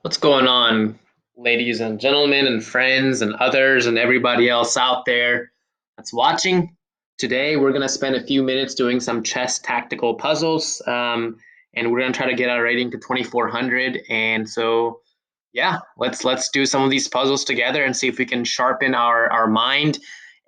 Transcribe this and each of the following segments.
What's going on, ladies and gentlemen, and friends, and others, and everybody else out there that's watching? Today, we're going to spend a few minutes doing some chess tactical puzzles, and we're going to try to get our rating to 2400. And so, yeah, let's do some of these puzzles together and see if we can sharpen our mind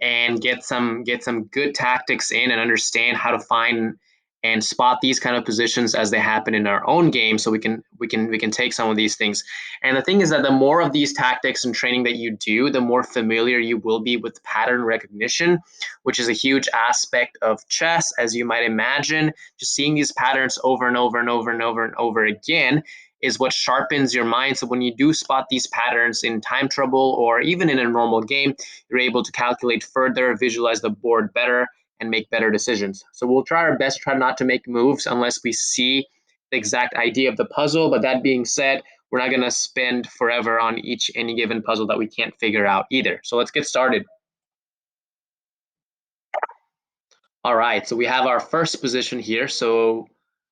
and get some good tactics in and understand how to find and spot these kind of positions as they happen in our own game, so we can take some of these things. And the thing is that the more of these tactics and training that you do, the more familiar you will be with pattern recognition, which is a huge aspect of chess, as you might imagine. Just seeing these patterns over and over and over and over and over again is what sharpens your mind. So when you do spot these patterns in time trouble or even in a normal game, you're able to calculate further, visualize the board better, and make better decisions. So we'll try our best, try not to make moves unless we see the exact idea of the puzzle. But that being said, we're not going to spend forever on any given puzzle that we can't figure out either. So let's get started. All right, so we have our first position here. So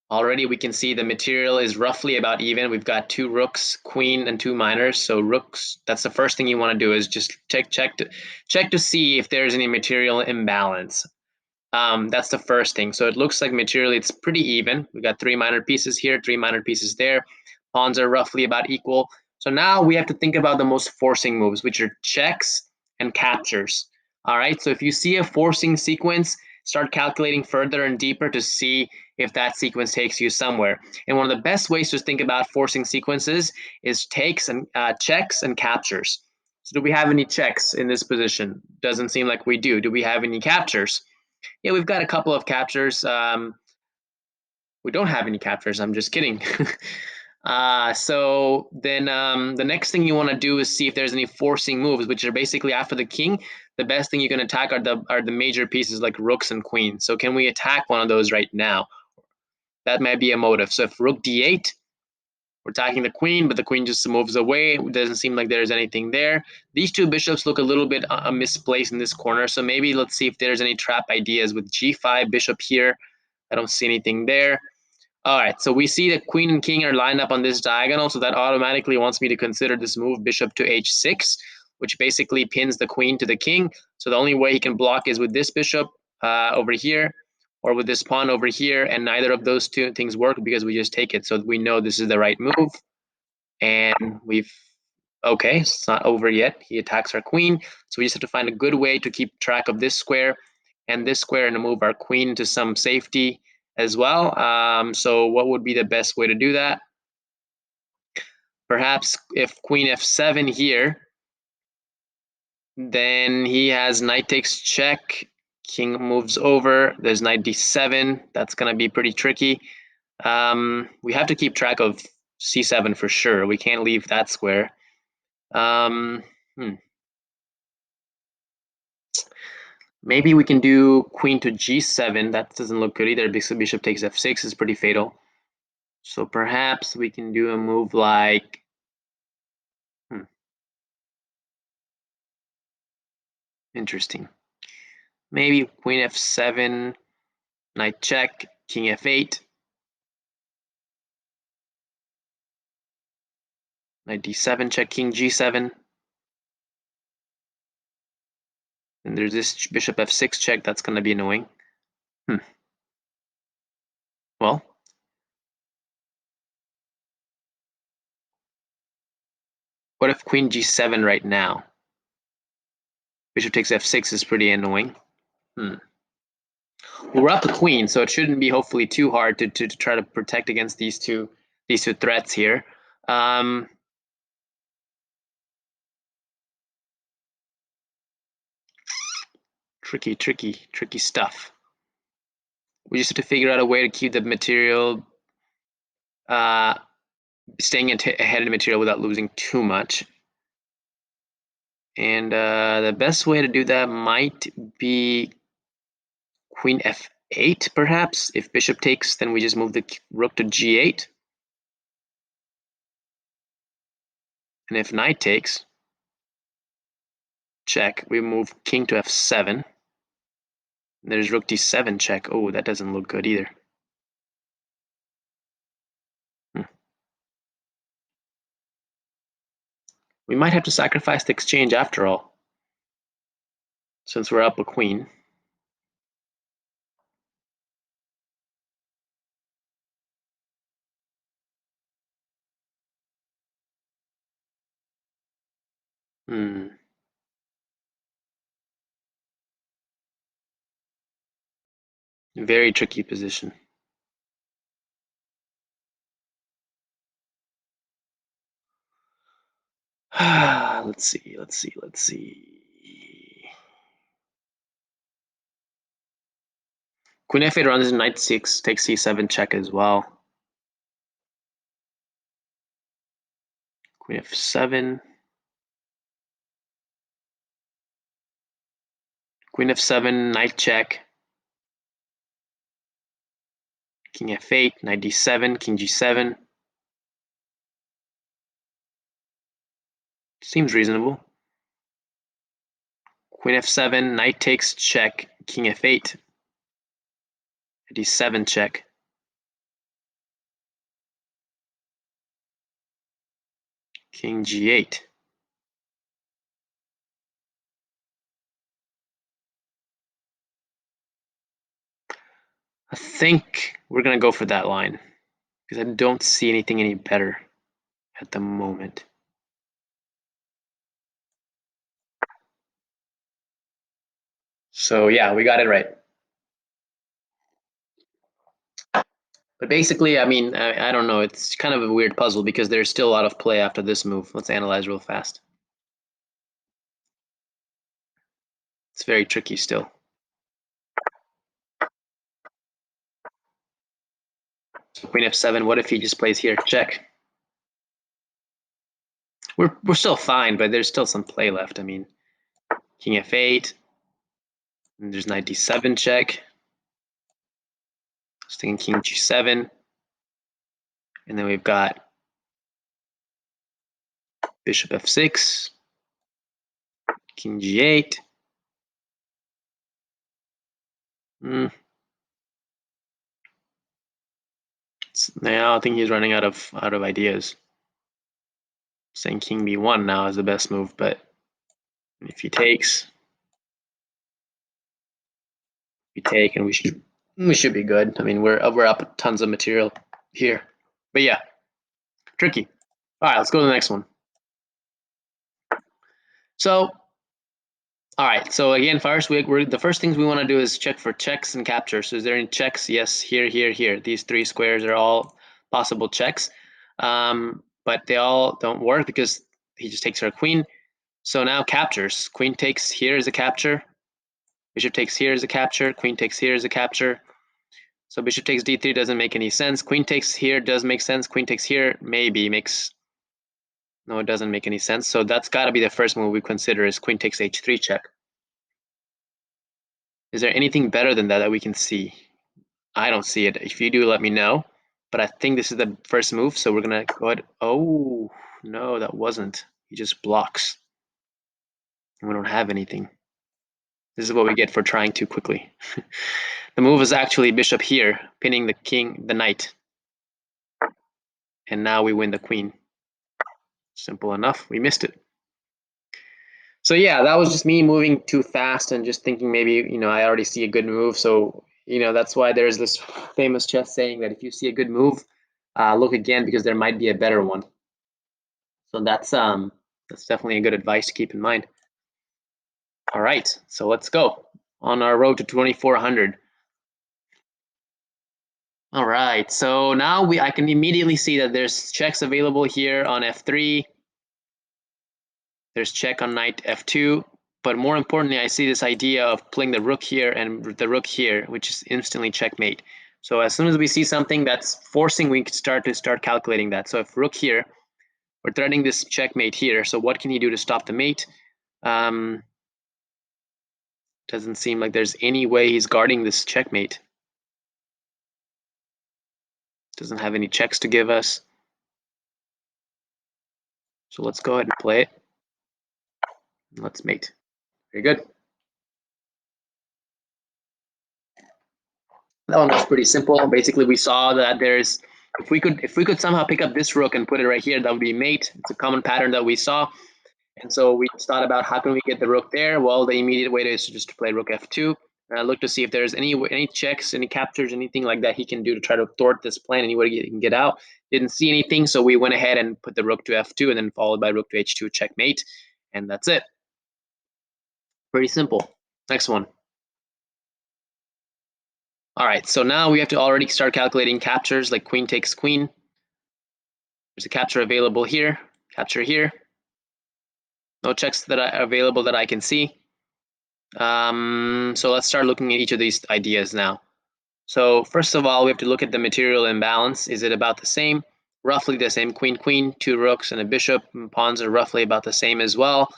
already we can see the material is roughly about even. We've got two rooks, queen, and two minors. So rooks, that's the first thing you want to do is just check to see if there's any material imbalance. That's the first thing. So it looks like materially it's pretty even. We got three minor pieces here, three minor pieces there. Pawns are roughly about equal. So now we have to think about the most forcing moves, which are checks and captures. All right, so if you see a forcing sequence, start calculating further and deeper to see if that sequence takes you somewhere. And one of the best ways to think about forcing sequences is takes and checks and captures. So do we have any checks in this position? Doesn't seem like we do. Do we have any captures? Yeah, we've got a couple of captures. We don't have any captures. I'm just kidding. So then the next thing you want to do is see if there's any forcing moves, which are basically after the king. The best thing you can attack are the major pieces like rooks and queens. So can we attack one of those right now? That might be a motive. So if rook d8, we're attacking the queen, but the queen just moves away. It doesn't seem like there's anything there. These two bishops look a little bit misplaced in this corner. So maybe let's see if there's any trap ideas with g5, bishop here. I don't see anything there. All right, so we see that queen and king are lined up on this diagonal, so that automatically wants me to consider this move bishop to h6, which basically pins the queen to the king. So the only way he can block is with this bishop over here, or with this pawn over here, and neither of those two things work because we just take it. So we know this is the right move, and okay, it's not over yet. He attacks our queen, so we just have to find a good way to keep track of this square and this square and to move our queen to some safety as well. So what would be the best way to do that? Perhaps if queen f7 here, then he has knight takes check, king moves over, there's knight d7. That's going to be pretty tricky. We have to keep track of c7 for sure. We can't leave that square. Um, Maybe we can do queen to g7. That doesn't look good either. Bishop takes f6 is pretty fatal. So perhaps we can do a move like interesting. Maybe queen f7, knight check, king f8, knight d7 check, king g7. And there's this bishop f6 check. That's going to be annoying. Well, what if queen g7 right now? Bishop takes f6 is pretty annoying. Well, we're up the queen, so it shouldn't be hopefully too hard to try to protect against these two threats here. Tricky stuff. We just have to figure out a way to keep the material staying ahead of the material without losing too much. And the best way to do that might be queen f8, perhaps. If bishop takes, then we just move the rook to g8. And if knight takes, check, we move king to f7. There's rook d7 check. Oh, that doesn't look good either. We might have to sacrifice the exchange after all, since we're up a queen. Very tricky position. Let's see. Queen f8 runs knight 6, takes c7 check as well. Queen f7. Queen f7, knight check. King f8, knight d7, king g7. Seems reasonable. Queen f7, knight takes check, king f8, d7 check. King g8. I think we're going to go for that line because I don't see anything any better at the moment. So yeah, we got it right. But basically, I mean, I don't know. It's kind of a weird puzzle because there's still a lot of play after this move. Let's analyze real fast. It's very tricky still. So Queen f7, what if he just plays here? Check. We're still fine, but there's still some play left. I mean, King f8, and there's knight d7 check. Just thinking King g7, and then we've got Bishop f6, King g8. Now I think he's running out of ideas. Saying King b1 now is the best move, but if he takes, we take, and we should be good. I mean, we're up tons of material here, but yeah, tricky. All right, let's go to the next one. So, all right. So again, first we're the first things we want to do is check for checks and captures. So is there any checks? Yes, here, here, here. These three squares are all possible checks, but they all don't work because he just takes our queen. So now captures. Queen takes here is a capture. Bishop takes here is a capture. Queen takes here is a capture. So bishop takes d3 doesn't make any sense. Queen takes here does make sense. Queen takes here maybe makes... No, it doesn't make any sense. So that's got to be the first move we consider is queen takes h3 check. Is there anything better than that we can see? I don't see it. If you do, let me know. But I think this is the first move, so we're going to go ahead. Oh, no, that wasn't. He just blocks. And we don't have anything. This is what we get for trying too quickly. The move is actually bishop here, pinning the knight. And now we win the queen. Simple enough. We missed it. So yeah, that was just me moving too fast and just thinking maybe, I already see a good move. So, that's why there's this famous chess saying that if you see a good move, look again because there might be a better one. So that's definitely a good advice to keep in mind. All right, so let's go on our road to 2400. All right, so now I can immediately see that there's checks available here on f3. There's check on knight f2. But more importantly, I see this idea of playing the rook here and the rook here, which is instantly checkmate. So as soon as we see something that's forcing, we can start calculating that. So if rook here, we're threatening this checkmate here. So what can he do to stop the mate? Doesn't seem like there's any way he's guarding this checkmate. Doesn't have any checks to give us. So let's go ahead and play it. Let's mate. Very good. That one was pretty simple. Basically, we saw that there's if we could somehow pick up this rook and put it right here, that would be mate. It's a common pattern that we saw. And so we thought about how can we get the rook there? Well, the immediate way is just to play rook f2. Look to see if there's any checks, any captures, anything like that he can do to try to thwart this plan, any way he can get out. Didn't see anything, so we went ahead and put the rook to f2 and then followed by rook to h2, checkmate. And that's it. Pretty simple. Next one. All right, so now we have to already start calculating captures, like queen takes queen. There's a capture available here, capture here. No checks that are available that I can see. So let's start looking at each of these ideas now. So first of all, we have to look at the material imbalance. Is it about the same? Roughly the same. Queen, queen, 2 rooks and a bishop. And pawns are roughly about the same as well.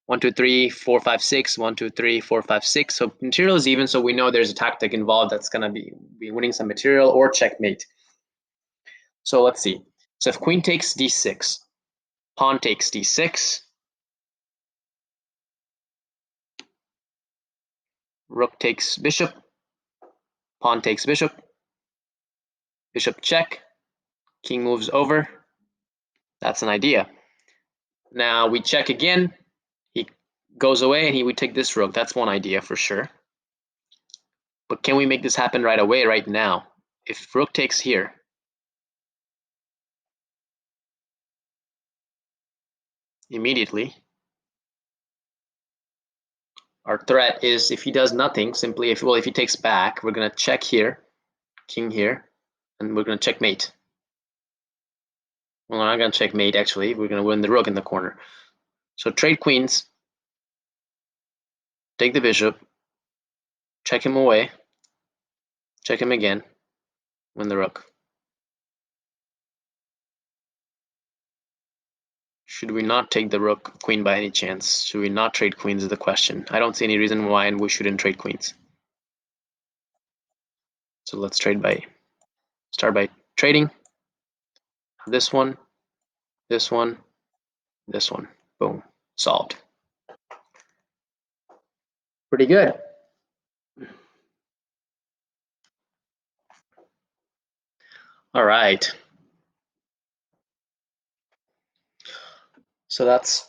1, 2, 3, 4, 5, 6. 1, 2, 3, 4, 5, 6. So material is even, so we know there's a tactic involved that's going to be winning some material or checkmate. So let's see. So if queen takes d6, pawn takes d6, rook takes bishop, pawn takes bishop, bishop check, king moves over. That's an idea. Now we check again. He goes away and he would take this rook. That's one idea for sure. But can we make this happen right away, right now? If rook takes here, immediately, our threat is if he does nothing, simply if he takes back, we're gonna check here, king here, and we're gonna checkmate. Well, we're not gonna checkmate actually, we're gonna win the rook in the corner. So trade queens, take the bishop, check him away, check him again, win the rook. Should we not take the rook queen by any chance? Should we not trade queens is the question. I don't see any reason why we shouldn't trade queens. So let's start by trading. This one, this one, this one. Boom. Solved. Pretty good. All right. So that's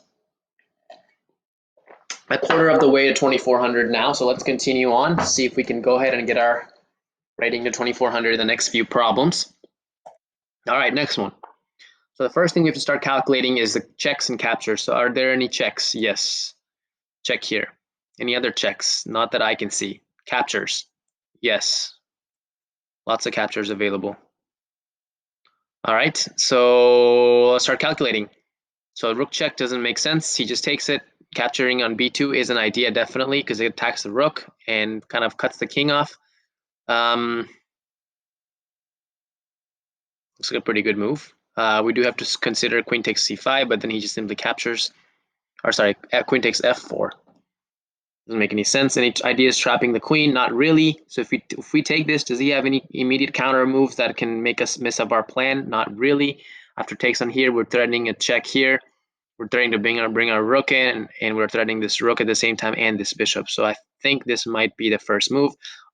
a quarter of the way to 2400 now. So let's continue on, see if we can go ahead and get our rating to 2400 in the next few problems. All right, next one. So the first thing we have to start calculating is the checks and captures. So are there any checks? Yes. Check here. Any other checks? Not that I can see. Captures? Yes. Lots of captures available. All right, so let's start calculating. So rook check doesn't make sense. He just takes it. Capturing on b2 is an idea, definitely, because it attacks the rook and kind of cuts the king off. Looks like a pretty good move. We do have to consider queen takes c5, but then he just simply captures. Or sorry, queen takes f4. Doesn't make any sense. Any ideas trapping the queen? Not really. So if we take this, does he have any immediate counter moves that can make us mess up our plan? Not really. After takes on here, we're threatening a check here. We're threatening to bring our rook in, and we're threatening this rook at the same time and this bishop. So I think this might be the first move.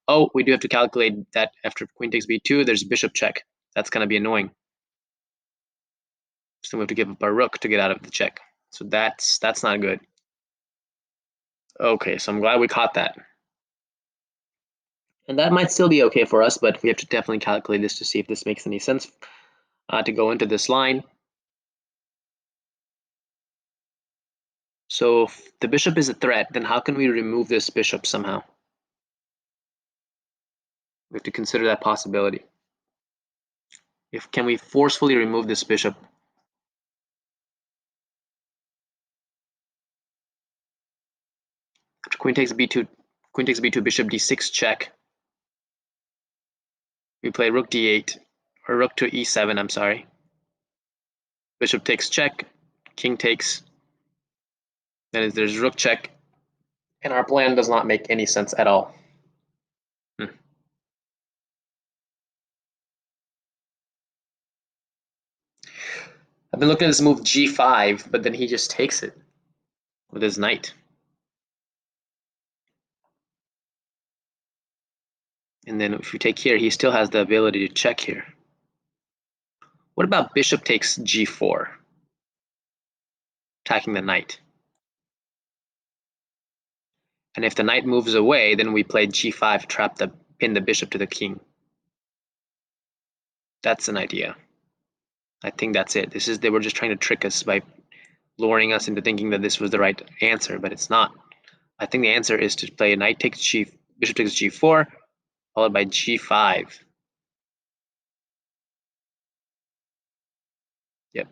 Oh, we do have to calculate that after queen takes b2, there's bishop check. That's going to be annoying. So we have to give up our rook to get out of the check. So that's not good. Okay, so I'm glad we caught that. And that might still be okay for us, but we have to definitely calculate this to see if this makes any sense to go into this line. So if the bishop is a threat, then how can we remove this bishop somehow? We have to consider that possibility. Can we forcefully remove this bishop? After queen takes b2, bishop d6 check. We play rook d8, or rook to e7, I'm sorry. Bishop takes check, king takes, then there's rook check, and our plan does not make any sense at all. I've been looking at this move g5, but then he just takes it with his knight. And then if you take here, he still has the ability to check here. What about bishop takes g4, attacking the knight? And if the knight moves away, then we play g5, pin the bishop to the king. That's an idea. I think that's it. They were just trying to trick us by luring us into thinking that this was the right answer, but it's not. I think the answer is to play knight takes bishop takes g4, followed by g5. Yep.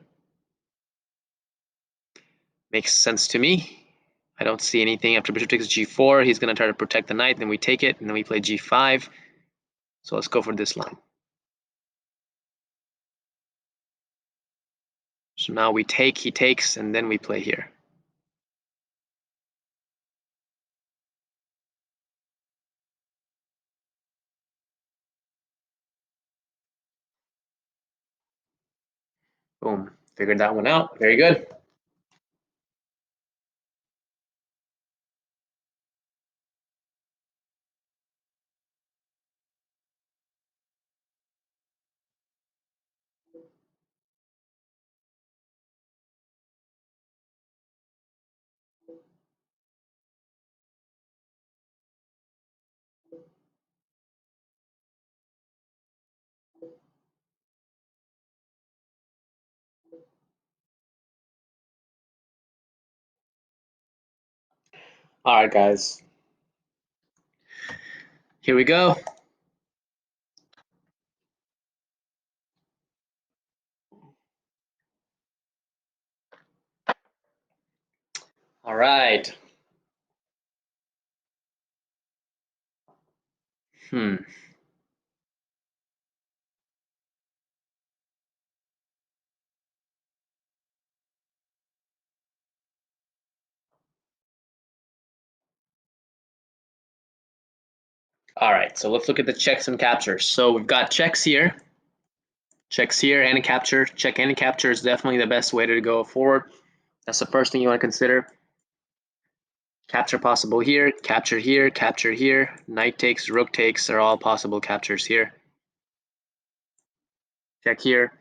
Makes sense to me. I don't see anything after bishop takes g4. He's going to try to protect the knight, then we take it, and then we play g5. So let's go for this line. So now we take, he takes, and then we play here. Boom. Figured that one out. Very good. All right, guys. Here we go. All right. All right, so let's look at the checks and captures. So we've got checks here, and a capture. Check and a capture is definitely the best way to go forward. That's the first thing you want to consider. Capture possible here, capture here, capture here. Knight takes, rook takes are all possible captures here. Check here,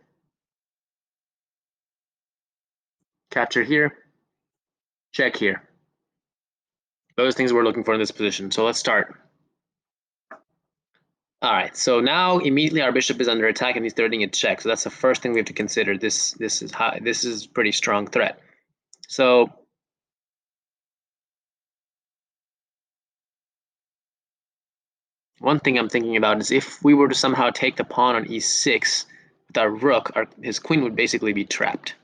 capture here, check here. Those things we're looking for in this position. So let's start. All right, so now immediately our bishop is under attack and he's threatening a check. So that's the first thing we have to consider. This is pretty strong threat. So one thing I'm thinking about is if we were to somehow take the pawn on e6 with our rook, his queen would basically be trapped,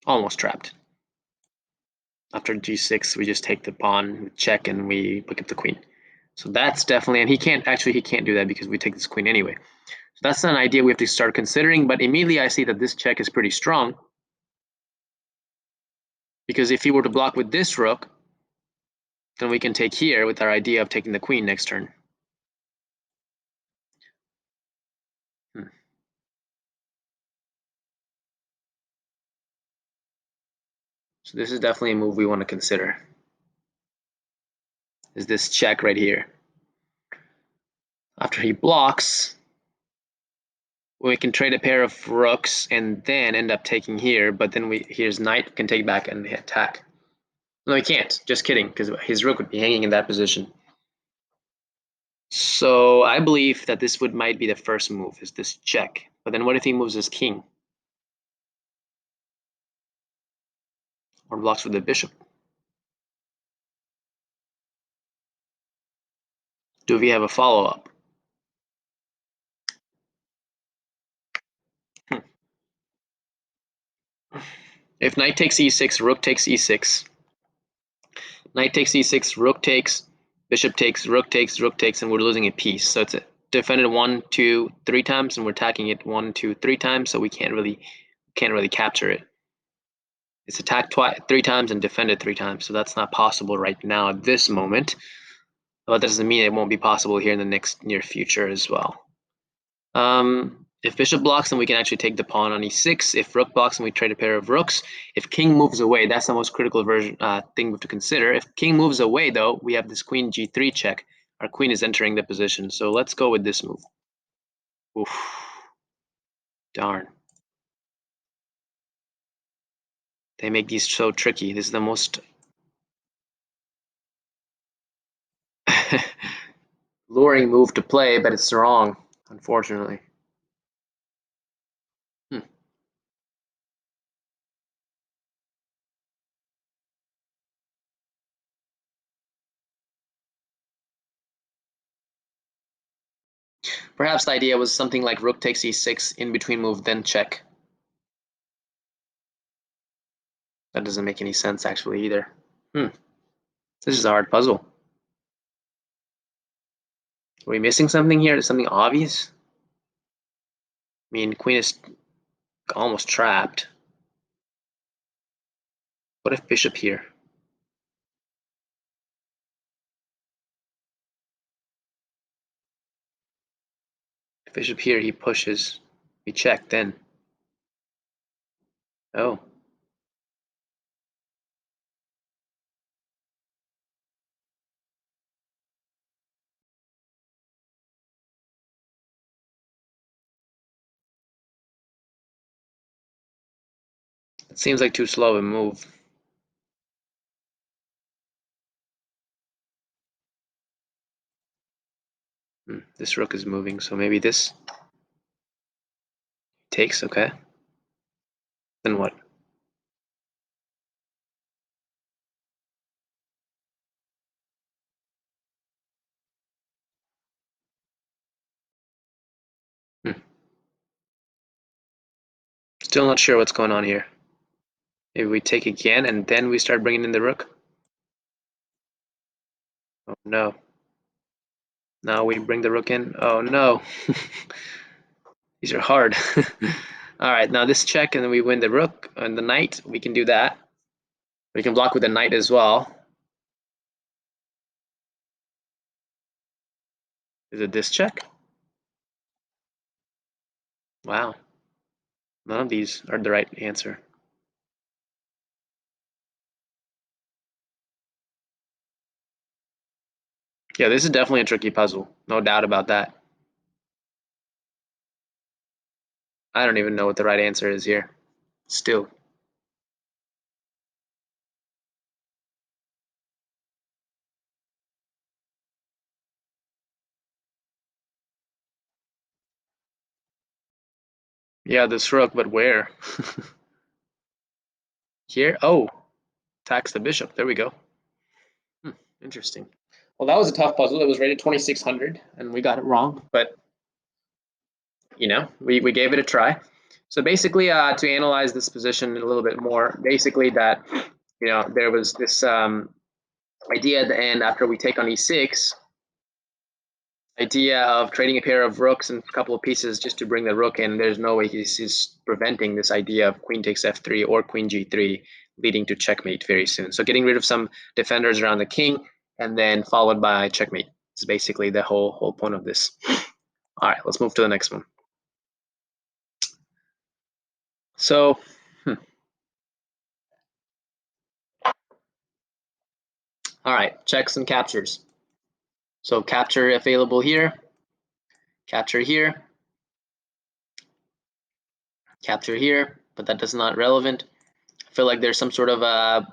almost trapped. After g6, we just take the pawn, check, and we pick up the queen. So that's definitely, and he can't do that because we take this queen anyway. So that's an idea we have to start considering, but immediately I see that this check is pretty strong because if he were to block with this rook, then we can take here with our idea of taking the queen next turn. So this is definitely a move we want to consider, is this check right here. After he blocks, we can trade a pair of rooks and then end up taking here, but then here's knight can take back and attack. No, he can't. Just kidding, because his rook would be hanging in that position. So I believe that this might be the first move, is this check. But then what if he moves his king? Or blocks with the bishop? Do we have a follow-up? If knight takes e6, rook takes e6. Knight takes e6, rook takes, bishop takes, rook takes, and we're losing a piece. So it's defended 1, 2, 3 times, and we're attacking it 1, 2, 3 times. So we can't really capture it. It's attacked 3 times and defended 3 times. So that's not possible right now at this moment. But that doesn't mean it won't be possible here in the near future as well. If bishop blocks, then we can actually take the pawn on e6. If rook blocks, then we trade a pair of rooks. If king moves away, that's the most critical thing we have to consider. If king moves away, though, we have this queen g3 check. Our queen is entering the position. So let's go with this move. Oof. Darn. They make these so tricky. This is the most luring move to play, but it's wrong, unfortunately. Perhaps the idea was something like rook takes e6, in between move, then check. That doesn't make any sense actually either. This is a hard puzzle. Are we missing something here? Is something obvious? I mean, queen is almost trapped. What if bishop here? If bishop here, he pushes. We check then. Oh. It seems like too slow a move. This rook is moving, so maybe this takes, okay. Then what? Still not sure what's going on here. Maybe we take again and then we start bringing in the rook? Oh no. Now we bring the rook in. Oh no. These are hard. All right, now this check and then we win the rook and the knight. We can do that. We can block with the knight as well. Is it this check? Wow. None of these are the right answer. Yeah, this is definitely a tricky puzzle. No doubt about that. I don't even know what the right answer is here. Still. Yeah, this rook, but where? Here? Oh, attacks the bishop. There we go. Interesting. Well, that was a tough puzzle. It was rated 2600, and we got it wrong, but you know, we gave it a try. So basically, to analyze this position a little bit more, basically that there was this idea at the end after we take on e6, idea of trading a pair of rooks and a couple of pieces just to bring the rook in. There's no way he's preventing this idea of queen takes f3 or queen g3, leading to checkmate very soon. So getting rid of some defenders around the king and then followed by checkmate is basically the whole point of this. All right, let's move to the next one. So, all right, checks and captures. So capture available here, capture here, capture here, but that is not relevant. I feel like there's some sort of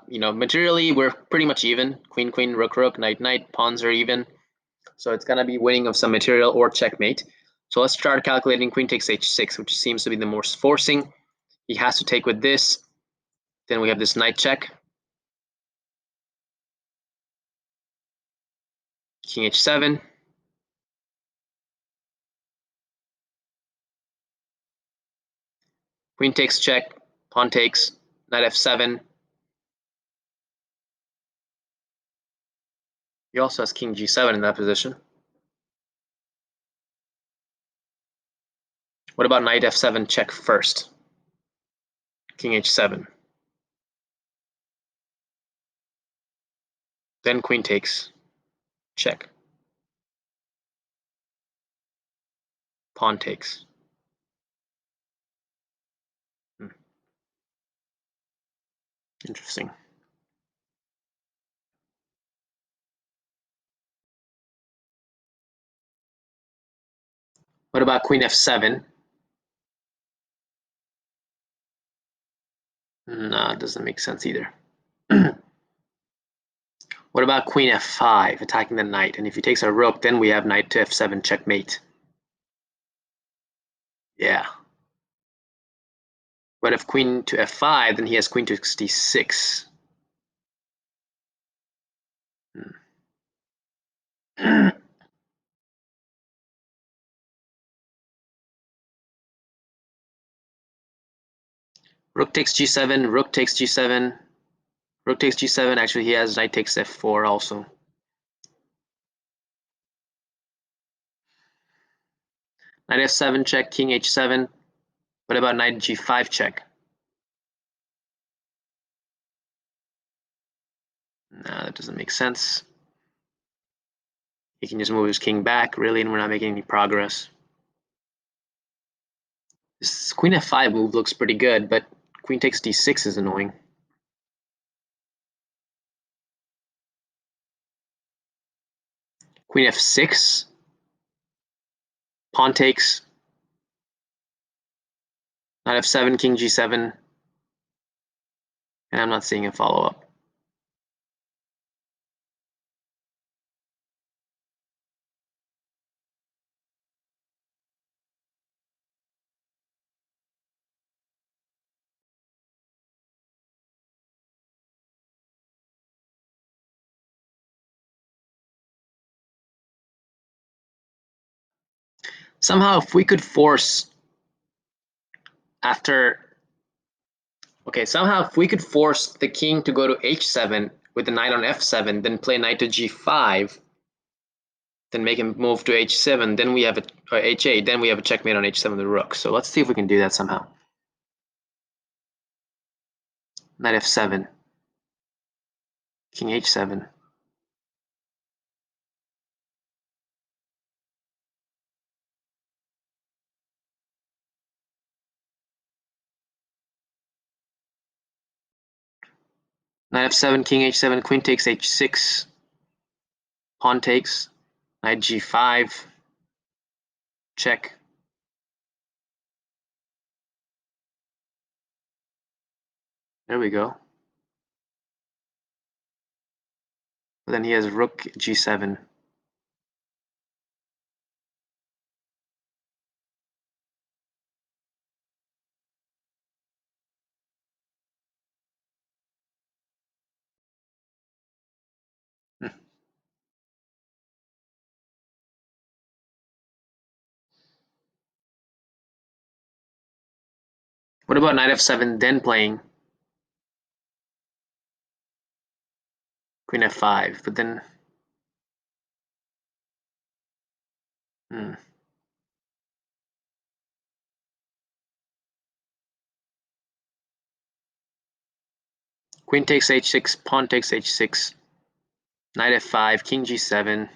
materially we're pretty much even. Queen, queen, rook, rook, knight, knight, pawns are even. So it's gonna be winning of some material or checkmate. So let's start calculating queen takes h6, which seems to be the most forcing. He has to take with this. Then we have this knight check. King h7. Queen takes check, pawn takes, knight f7. He also has king g7 in that position. What about knight f7 check first? King h7. Then queen takes check. Pawn takes. Interesting. What about queen f7? No, it doesn't make sense either. What about queen f5, attacking the knight? And if he takes our rook, then we have knight to f7, checkmate. Yeah. But if queen to f5, then he has queen to d6. Rook takes g7, rook takes g7, rook takes g7. Actually, he has knight takes f4 also. Knight f7 check, king h7. What about knight g5 check? No, that doesn't make sense. He can just move his king back, really, and we're not making any progress. This queen f5 move looks pretty good, but queen takes d6 is annoying. Queen f6. Pawn takes. Knight f7, king g7. And I'm not seeing a follow-up. Somehow, if we could force somehow if we could force the king to go to h7 with the knight on f7, then play knight to g5, then make him move to h7, then we have h8, then we have a checkmate on h7 with the rook. So let's see if we can do that somehow. Knight f7, king h7. Knight f7, king h7, queen takes h6, pawn takes, knight g5, check. There we go. But then he has rook g7. What about knight f7, then playing queen f5? But then, queen takes h6, pawn takes h6, knight f5, king g7.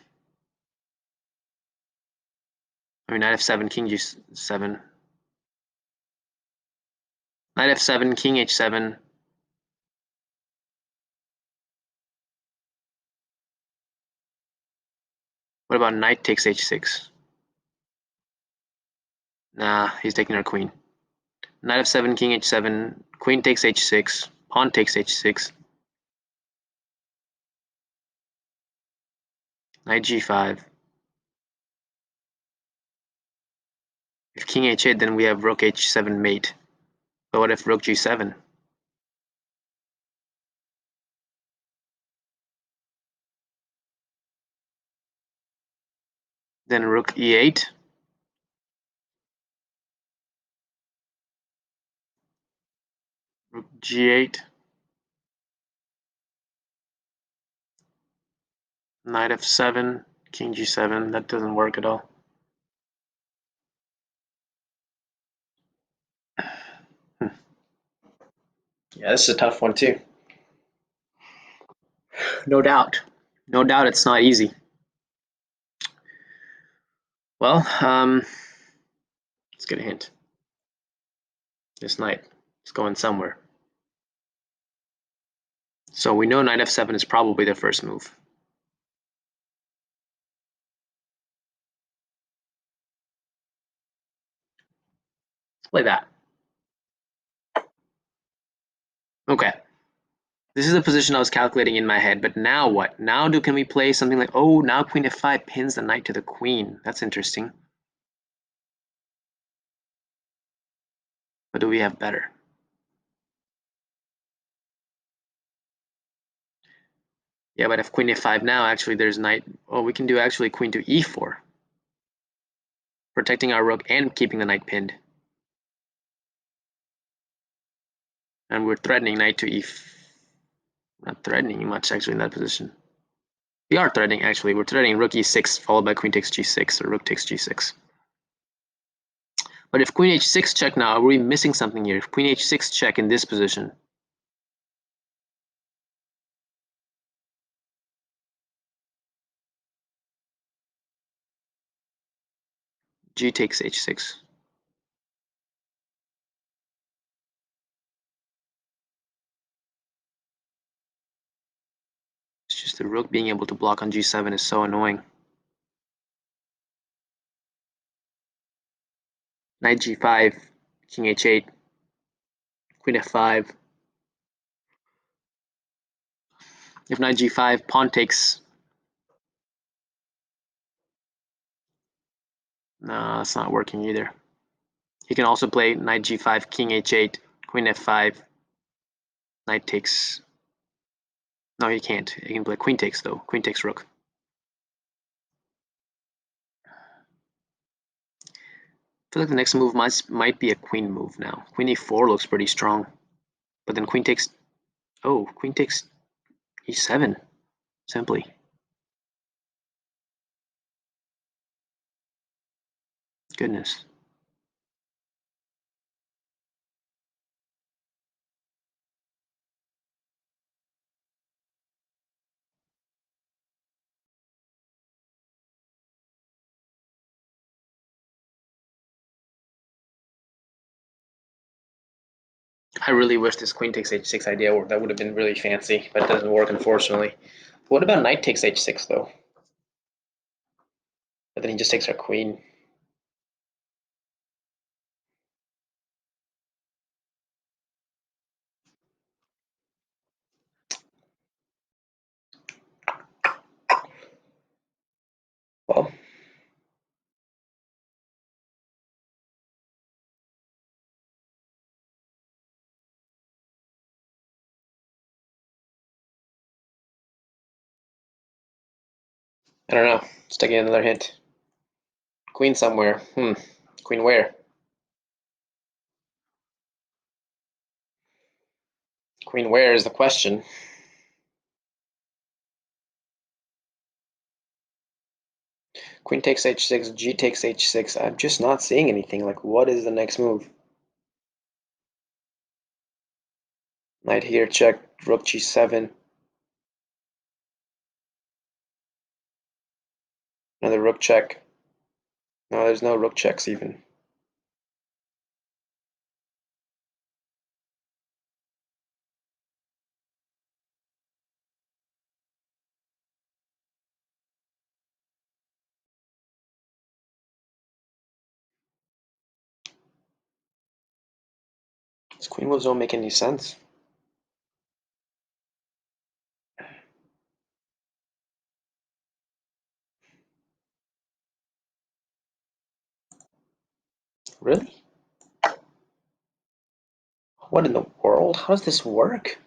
Knight f7, king g7. Knight f7, king h7. What about knight takes h6? Nah, he's taking our queen. Knight f7, king h7, queen takes h6, pawn takes h6, knight g5. If king h8, then we have rook h7 mate. But what if rook g7? Then rook e8. Rook g8. Knight f7, king g7. That doesn't work at all. Yeah, this is a tough one too. No doubt. No doubt it's not easy. Well, let's get a hint. This knight is going somewhere. So we know knight f7 is probably the first move. Let's play that. Okay. This is the position I was calculating in my head, but now what? Now can we play something like, oh, now queen f5 pins the knight to the queen. That's interesting. What do we have better? Yeah, but if queen f5 now, actually there's knight, oh, we can do actually queen to e4. Protecting our rook and keeping the knight pinned. And we're threatening knight to not threatening much actually in that position. We are threatening actually. We're threatening rook e6 followed by queen takes g6 or rook takes g6. But if queen h6 check now, are we missing something here? If queen h6 check in this position. G takes h6. It's just the rook being able to block on g7 is so annoying. Knight g5, king h8, queen f5. If knight g5, pawn takes. No, that's not working either. He can also play knight g5, king h8, queen f5, knight takes. No, he can't. He can play queen takes though. Queen takes rook. I feel like the next move might be a queen move now. Queen e4 looks pretty strong. But then queen takes. Oh, queen takes e7. Simply. Goodness. I really wish this queen takes h6 idea worked. That would have been really fancy, but it doesn't work, unfortunately. What about knight takes h6, though? But then he just takes our queen. Well, I don't know. Let's take another hint. Queen somewhere. Queen where? Queen where is the question. Queen takes h6, g takes h6. I'm just not seeing anything. Like, what is the next move? Knight here, check. Rook g7. Another rook check. No, there's no rook checks even. These queen moves don't make any sense. Really? What in the world? How does this work?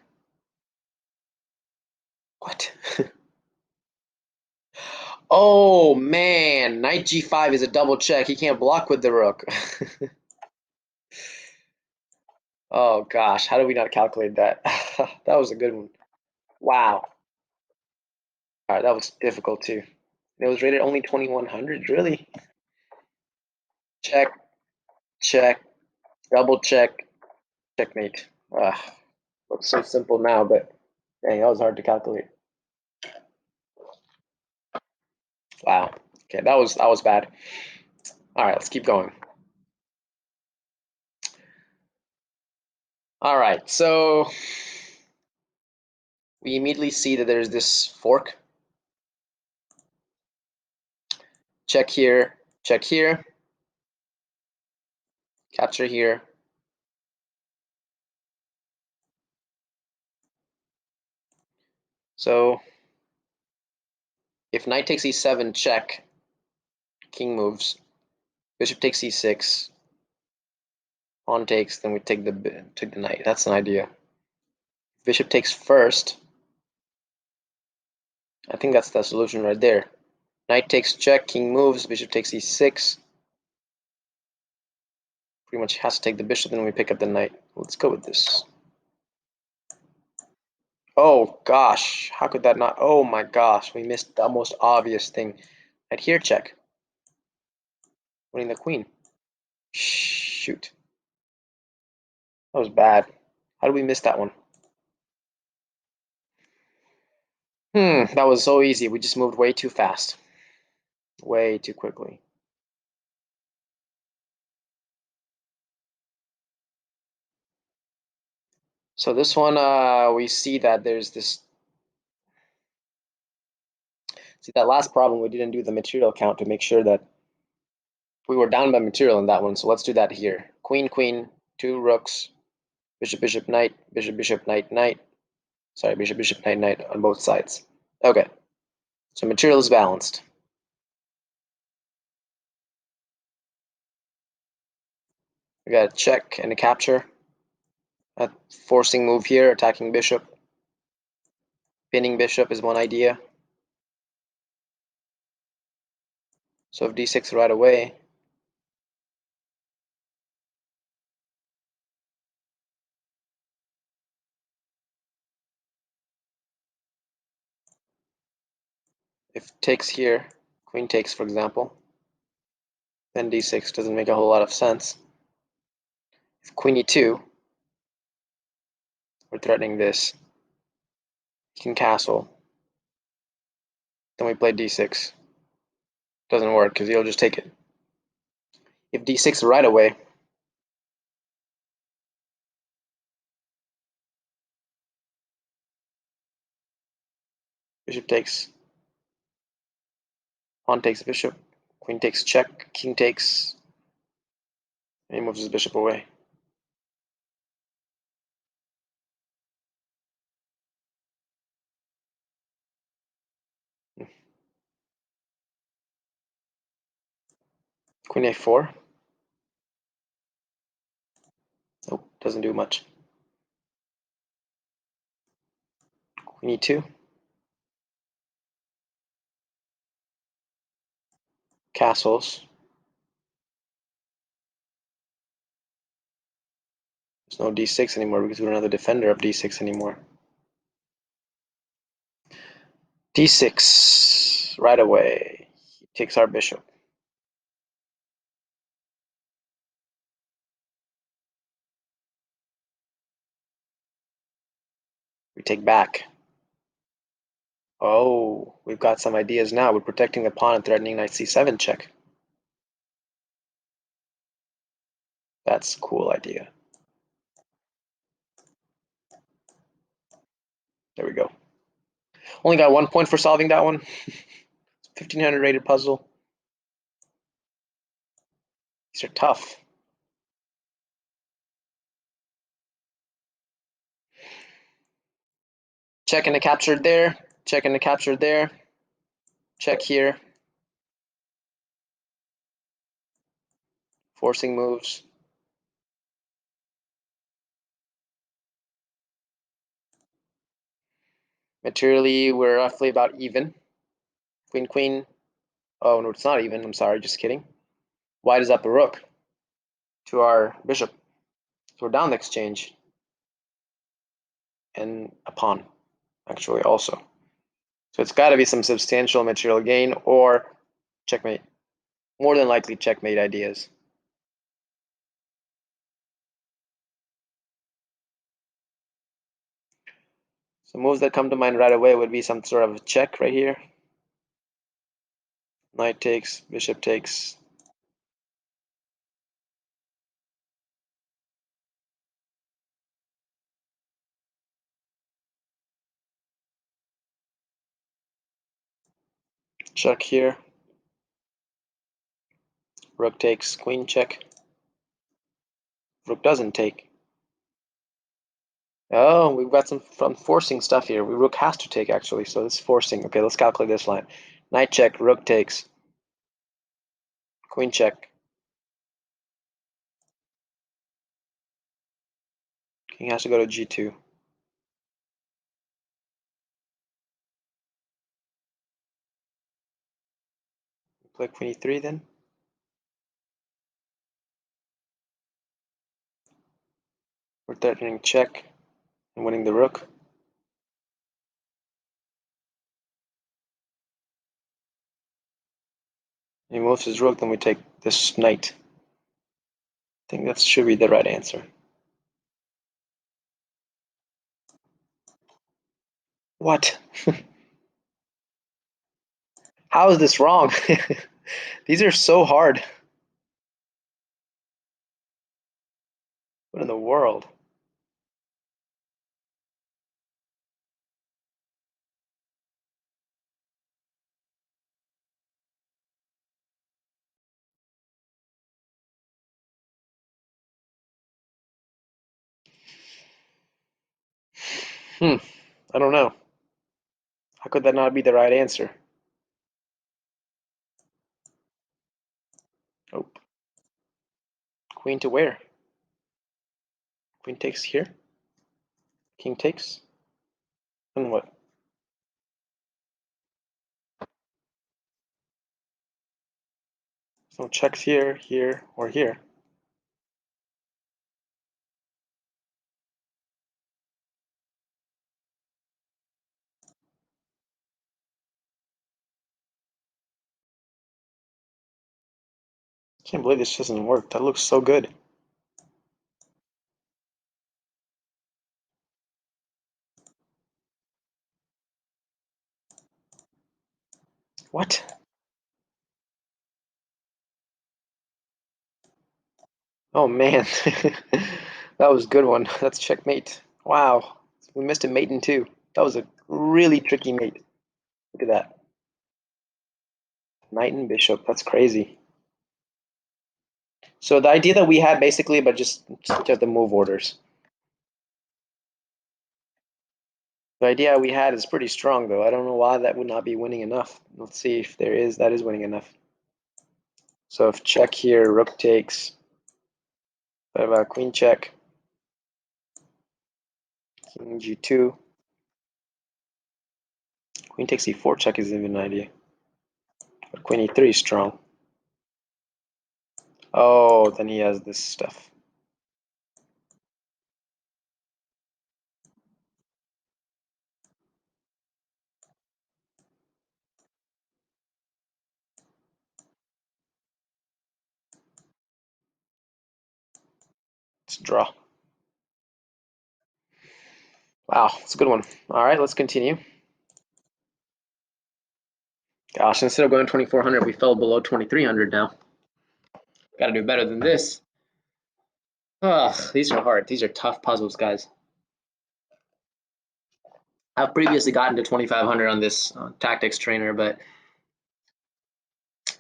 What? Oh man, knight g5 is a double check. He can't block with the rook. Oh gosh, how did we not calculate that? That was a good one. Wow. All right, that was difficult too. It was rated only 2100. Really? Check, check, double check, checkmate. Looks so simple now, but dang, that was hard to calculate. Wow. Okay, that was bad. All right, let's keep going. All right, so we immediately see that there's this fork. Check here, capture here. So if knight takes e7, check, king moves, bishop takes e6, pawn takes, then we take the knight. That's an idea. Bishop takes first. I think that's the solution right there. Knight takes check, king moves, bishop takes e6. Pretty much has to take the bishop, then we pick up the knight. Let's go with this. Oh gosh, how could that not? Oh my gosh, we missed the most obvious thing. Right here, check. Winning the queen. Shoot. That was bad. How did we miss that one? That was so easy. We just moved way too fast. Way too quickly. So this one, we see that there's this. See, that last problem, we didn't do the material count to make sure that we were down by material in that one. So let's do that here. Queen, queen, two rooks, bishop, bishop, knight, bishop, bishop, knight, knight. Sorry, bishop, bishop, knight, knight on both sides. Okay, so material is balanced. We got a check and a capture. A forcing move here, attacking bishop. Pinning bishop is one idea. So if d6 right away, if takes here, queen takes for example, then d6 doesn't make a whole lot of sense. If queen e2, we're threatening this. King castle. Then we play d6. Doesn't work because he'll just take it. If d6 right away, bishop takes, pawn takes bishop, queen takes check, king takes, and he moves his bishop away. Queen a4. Nope, doesn't do much. Queen e2. Castles. There's no d6 anymore because we don't have the defender of d6 anymore. d6 right away. He takes our bishop. We take back. Oh, we've got some ideas now. We're protecting the pawn and threatening knight c7 check. That's a cool idea. There we go. Only got 1 point for solving that one. 1500 rated puzzle. These are tough. Check and the captured there. Check and the captured there. Check here. Forcing moves. Materially, we're roughly about even. Queen, queen. Oh, no, it's not even. I'm sorry, just kidding. White is up a rook to our bishop. So we're down the exchange. And a pawn, actually, also. So it's got to be some substantial material gain or checkmate. More than likely checkmate ideas. So moves that come to mind right away would be some sort of check right here. Knight takes, bishop takes. Check here. Rook takes, queen check. Rook doesn't take. Oh, we've got some fun forcing stuff here. Rook has to take, actually, so it's forcing. Okay, let's calculate this line. Knight check, rook takes. Queen check. King has to go to g2. Play queen e3 then. We're threatening check and winning the rook. He moves his rook, then we take this knight. I think that should be the right answer. What? How is this wrong? These are so hard. What in the world? I don't know. How could that not be the right answer? Oh, queen to where? Queen takes here. King takes. And what? So checks here, here, or here. Can't believe this doesn't work. That looks so good. What? Oh man, that was a good one. That's checkmate. Wow, we missed a mate in two. That was a really tricky mate. Look at that. Knight and bishop. That's crazy. So the idea that we had basically, but just the move orders. The idea we had is pretty strong, though. I don't know why that would not be winning enough. Let's see if that is winning enough. So if check here, rook takes. What about queen check? King g2. Queen takes e4 check is even an idea. But queen e3 is strong. Oh, then he has this stuff. Let's draw. Wow, it's a good one. All right, let's continue. Gosh, instead of going 2400, we fell below 2300 now. Got to do better than this. Ugh, these are hard. These are tough puzzles, guys. I've previously gotten to 2500 on this tactics trainer, but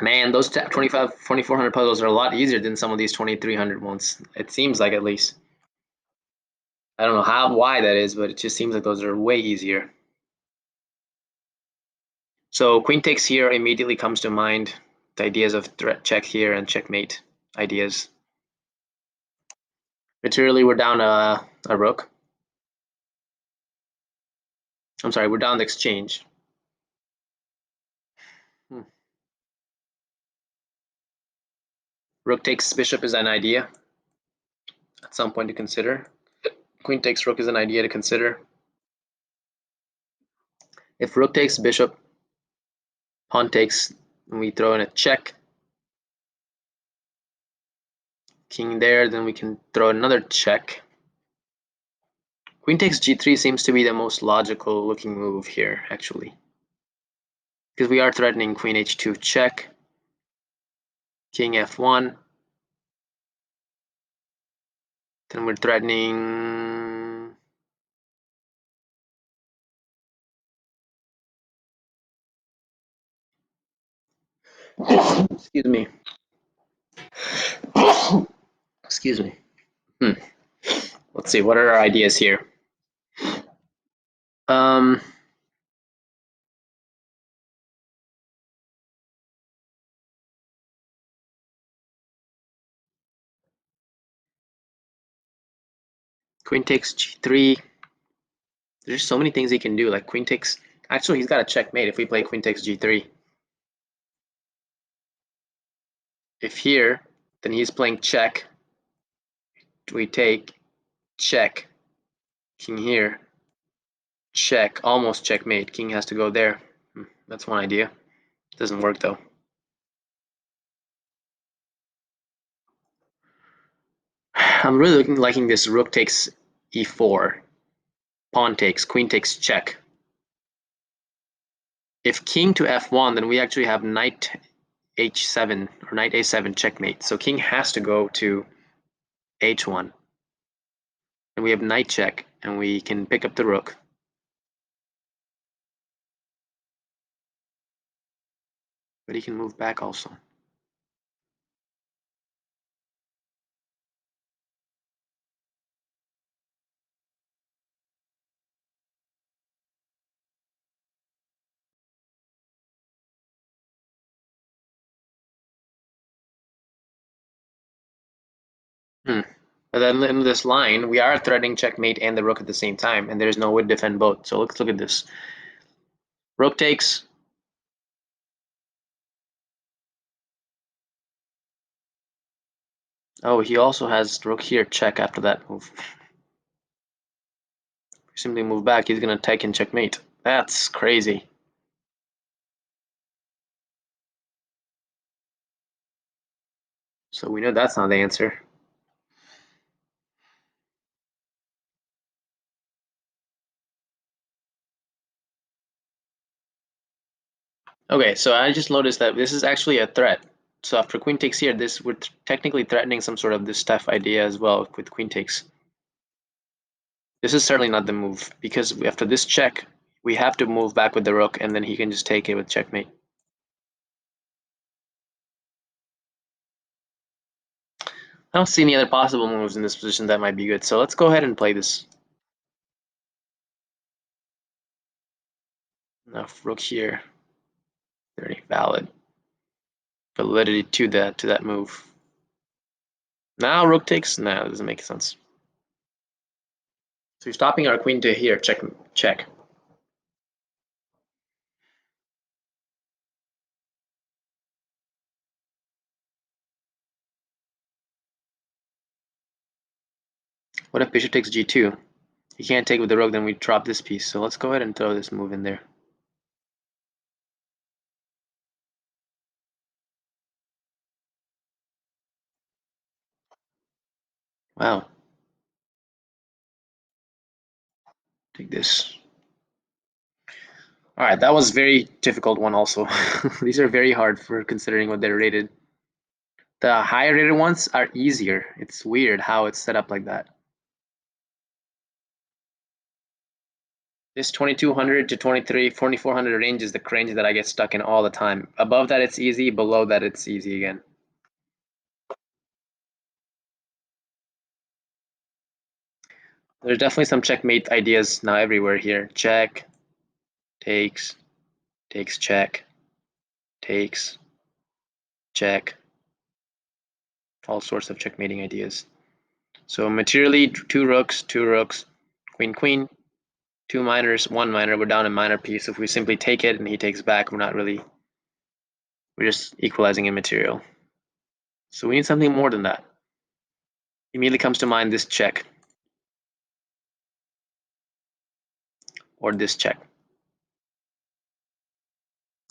man, those 2400 puzzles are a lot easier than some of these 2300 ones. It seems like, at least. I don't know why that is, but it just seems like those are way easier. So queen takes here immediately comes to mind. The ideas of threat check here and checkmate ideas. Materially, we're down a rook. I'm sorry, we're down the exchange. Rook takes bishop is an idea at some point to consider. Queen takes rook is an idea to consider. If rook takes bishop, pawn takes, and we throw in a check. King there, then we can throw another check. Queen takes g3 seems to be the most logical looking move here, actually. Because we are threatening queen h2 check, king f1. Then we're threatening excuse me. Excuse me. Let's see, what are our ideas here? Um, Queen takes g3. There's so many things he can do. Like queen takes. Actually, he's got a checkmate if we play queen takes g3. If here, then he's playing check. We take check. King here. Check. Almost checkmate. King has to go there. That's one idea. Doesn't work though. I'm really liking this rook takes e4. Pawn takes. Queen takes check. If king to f1, then we actually have knight h7 or knight a7 checkmate. So king has to go to h1. And we have knight check, and we can pick up the rook. But he can move back also. But then in this line, we are threatening checkmate and the rook at the same time, and there's no way to defend both. So let's look at this. Rook takes. Oh, he also has rook here, check after that move. Simply move back, he's going to take and checkmate. That's crazy. So we know that's not the answer. Okay, so I just noticed that this is actually a threat. So after queen takes here, we're technically threatening some sort of this stuff idea as well with queen takes. This is certainly not the move, because after this check, we have to move back with the rook, and then he can just take it with checkmate. I don't see any other possible moves in this position that might be good, so let's go ahead and play this. Now rook here, very valid validity to that move. Now rook takes. No, that doesn't make sense. So you're stopping our queen to here. Check, check. What if bishop takes g2? He can't take with the rook, then we drop this piece. So let's go ahead and throw this move in there. Wow. Take this. All right, that was very difficult one also. These are very hard for considering what they're rated. The higher rated ones are easier. It's weird how it's set up like that. This 2200 to 2400 range is the range that I get stuck in all the time. Above that it's easy, below that it's easy again. There's definitely some checkmate ideas now everywhere here. Check, takes, takes check, takes, check. All sorts of checkmating ideas. So materially, two rooks, queen, queen, two minors, one minor. We're down a minor piece. If we simply take it and he takes back, we're just equalizing in material. So we need something more than that. Immediately comes to mind this check or this check.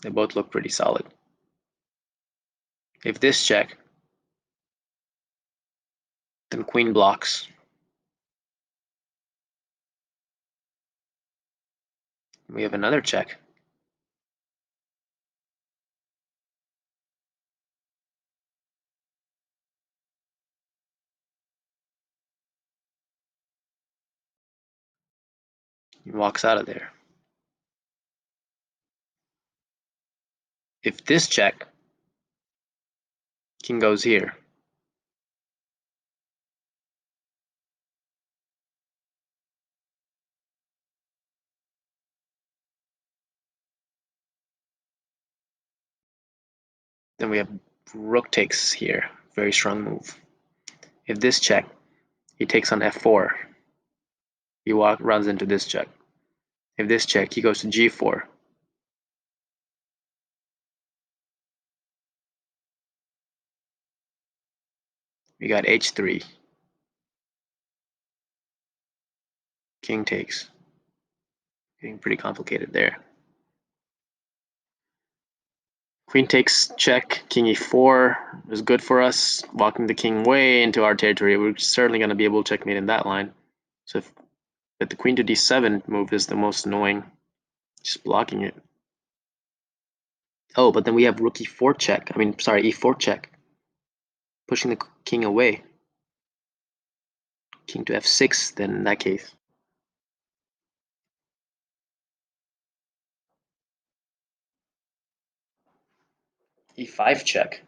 They both look pretty solid. If this check, then queen blocks. We have another check. He walks out of there. If this check, king goes here. Then we have rook takes here. Very strong move. If this check, he takes on f4. He runs into this check. If this check, he goes to g4. We got h3. King takes. Getting pretty complicated there. Queen takes check, king e4 is good for us. Walking the king way into our territory, we're certainly going to be able to checkmate in that line. So but the queen to d7 move is the most annoying. Just blocking it. Oh, but then we have rook e4 check. e4 check. Pushing the king away. King to f6, then in that case. e5 check.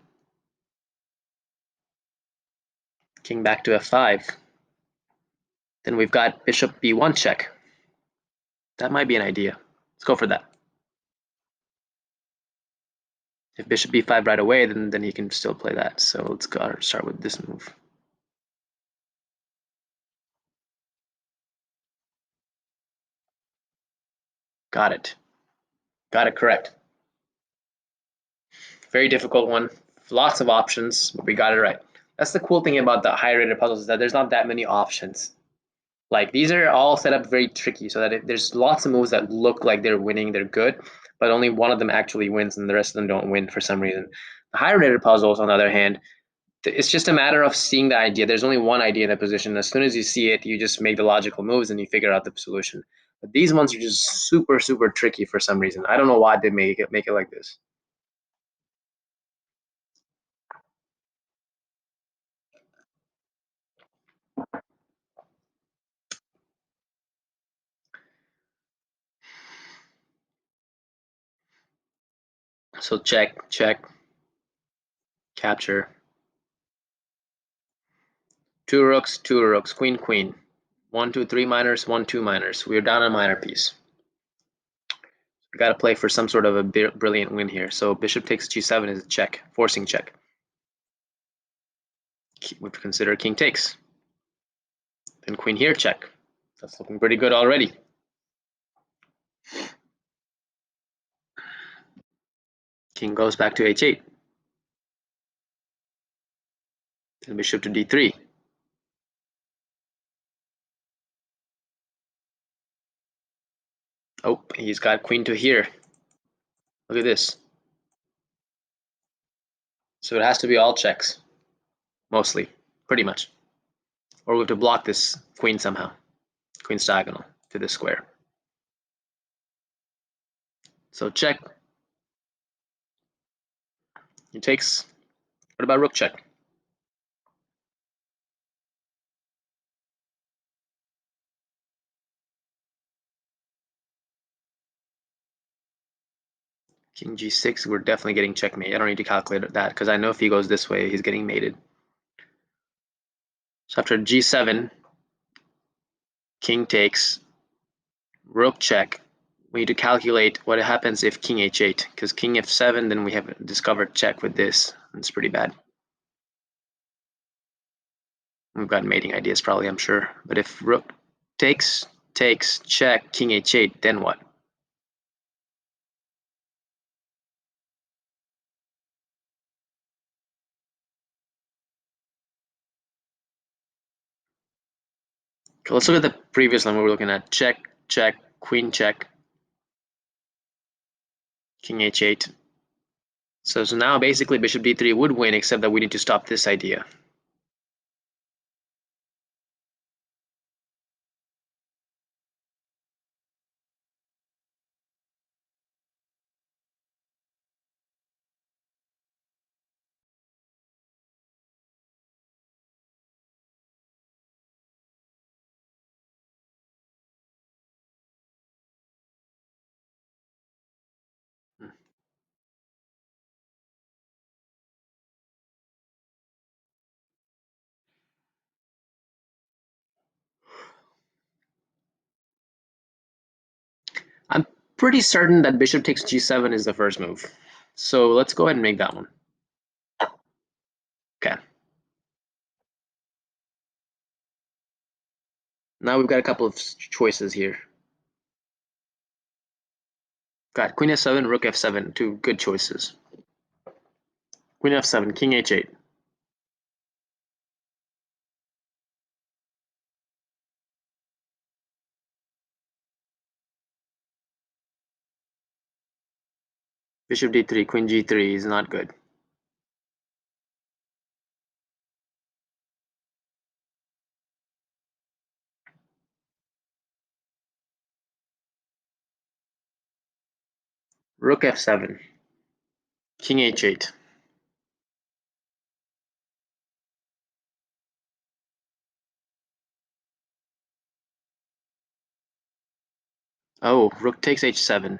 King back to f5. Then we've got bishop b1 check. That might be an idea. Let's go for that. If bishop b5 right away, then he can still play that. So let's go start with this move. Got it. Got it correct. Very difficult one. Lots of options, but we got it right. That's the cool thing about the higher rated puzzles, is that there's not that many options. Like, these are all set up very tricky, so that there's lots of moves that look like they're winning, they're good, but only one of them actually wins and the rest of them don't win for some reason. The higher rated puzzles, on the other hand, it's just a matter of seeing the idea. There's only one idea in the position. As soon as you see it, you just make the logical moves and you figure out the solution. But these ones are just super, super tricky for some reason. I don't know why they make it like this. So check, check, capture. Two rooks, queen, queen. 1, 2, 3 minors, 1, 2 minors. We're down a minor piece. We got to play for some sort of a brilliant win here. So bishop takes g7 is a check, forcing check. We consider king takes. Then queen here, check. That's looking pretty good already. King goes back to h8. Then bishop to d3. Oh, he's got queen to here. Look at this. So it has to be all checks, mostly, pretty much. Or we have to block this queen somehow. Queen's diagonal to this square. So check. He takes. What about rook check? King g6, we're definitely getting checkmate. I don't need to calculate that because I know if he goes this way, he's getting mated. So after g7, king takes, rook check. We need to calculate what happens if king h8, because king f7, then we have discovered check with this. It's pretty bad. We've got mating ideas probably, I'm sure. But if rook takes, check, king h8, then what? Okay, let's look at the previous one we were looking at. Check, check, queen check, king h8. So now basically bishop d3 would win, except that we need to stop this idea. I'm pretty certain that bishop takes g7 is the first move. So let's go ahead and make that one. Okay. Now we've got a couple of choices here. Got Queen f7, Rook f7, two good choices. Queen f7, King h8. Bishop d3, Queen g3 is not good. Rook f7, King h8. Oh, Rook takes h7,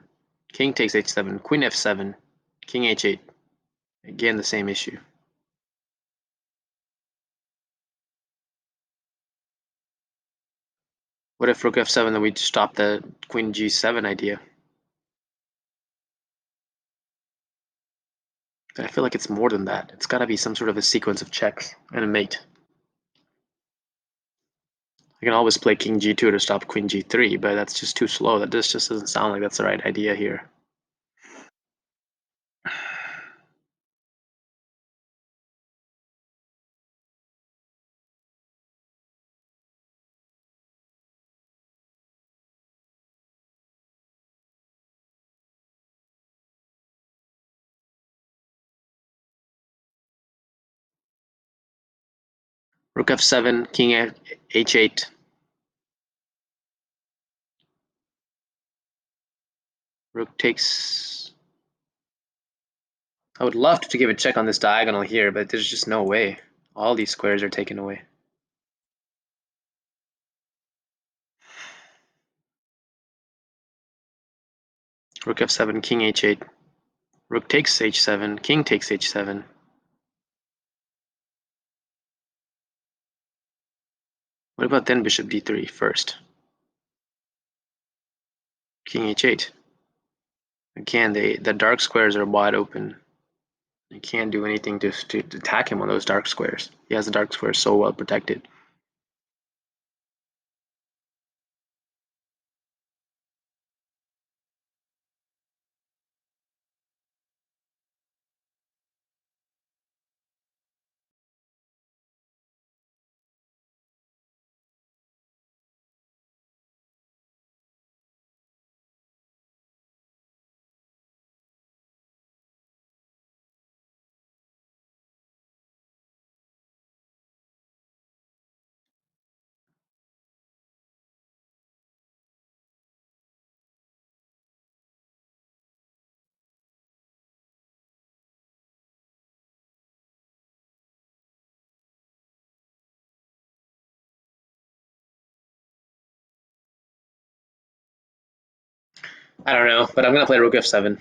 King takes h7, Queen f7, King h8. Again, the same issue. What if Rook f7, then we stop the Queen g7 idea? I feel like it's more than that. It's got to be some sort of a sequence of checks and a mate. I can always play King g2 to stop Queen g3, but that's just too slow. That just doesn't sound like that's the right idea here. Rook f7, King h8. Rook takes. I would love to give a check on this diagonal here, but there's just no way. All these squares are taken away. Rook f7, King h8. Rook takes h7, King takes h7. What about then Bishop d3 first? King h8. Again, the dark squares are wide open. You can't do anything to attack him on those dark squares. He has the dark squares so well protected. I don't know, but I'm gonna play Rook f7.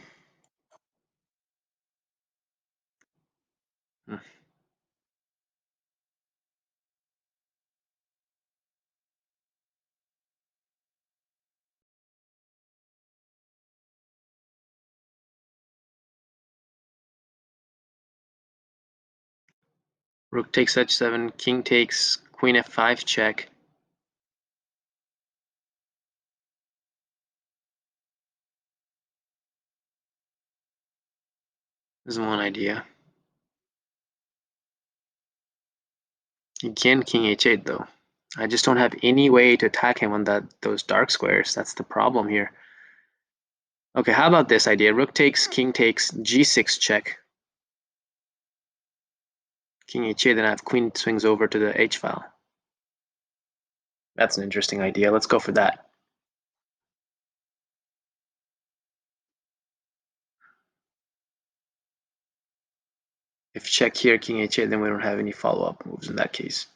Rook takes h7, King takes, Queen f5 check. This is one idea. You can King h8 though. I just don't have any way to attack him on those dark squares. That's the problem here. Okay, how about this idea? Rook takes, King takes, g6 check. King h8, then I have Queen swings over to the h file. That's an interesting idea. Let's go for that. If check here, King h8, then we don't have any follow-up moves in that case.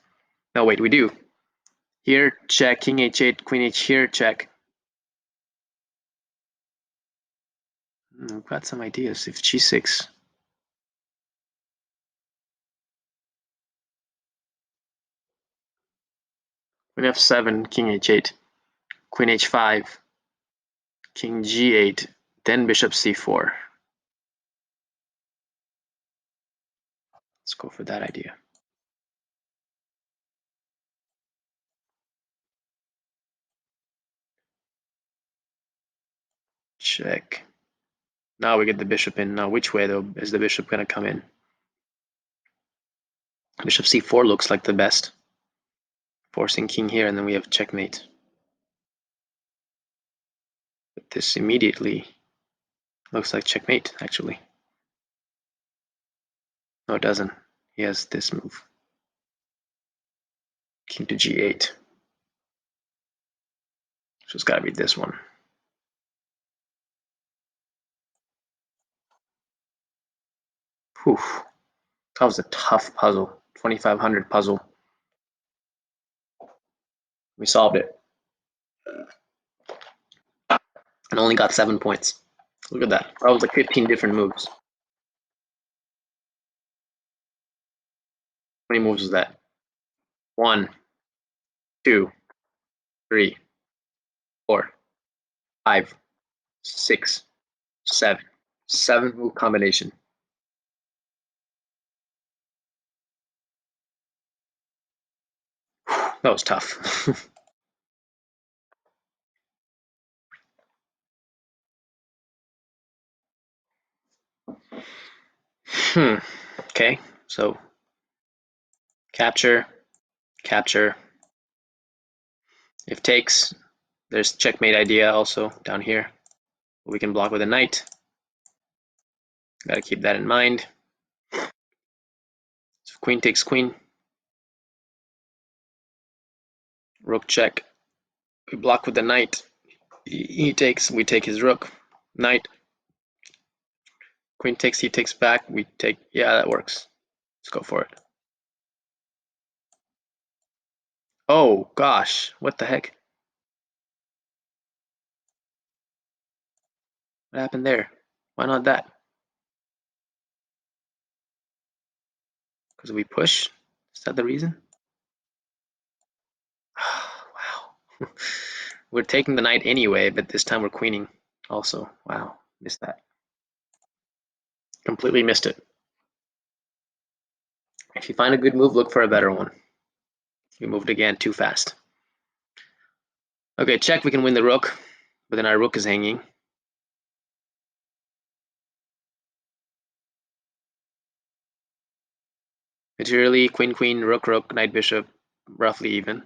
No, wait, we do. Here, check, King h8, Queen h here, check. We've got some ideas. If g6. Queen f7, King h8, Queen h5, King g8, then Bishop c4. Let's go for that idea. Check. Now we get the bishop in. Now which way though is the bishop going to come in? Bishop c4 looks like the best. Forcing king here, and then we have checkmate. But this immediately looks like checkmate, actually. No, it doesn't. He has this move. King to g8. So it's got to be this one. Whew. That was a tough puzzle. 2500 puzzle. We solved it. And only got 7 points. Look at that. That was like 15 different moves. How many moves was that? 1, 2, 3, 4, 5, 6, 7. 7-move combination. That was tough. Okay, so capture, capture. If takes, there's checkmate idea also down here. We can block with a knight. Got to keep that in mind. So queen takes queen. Rook check. We block with the knight. He takes, we take his rook. Knight. Queen takes, he takes back. We take, yeah, that works. Let's go for it. Oh, gosh. What the heck? What happened there? Why not that? Because we push? Is that the reason? Wow. We're taking the knight anyway, but this time we're queening also. Wow, missed that. Completely missed it. If you find a good move, look for a better one. We moved again too fast. Okay, check, we can win the rook, but then our rook is hanging. Materially, queen, queen, rook, rook, knight, bishop, roughly even.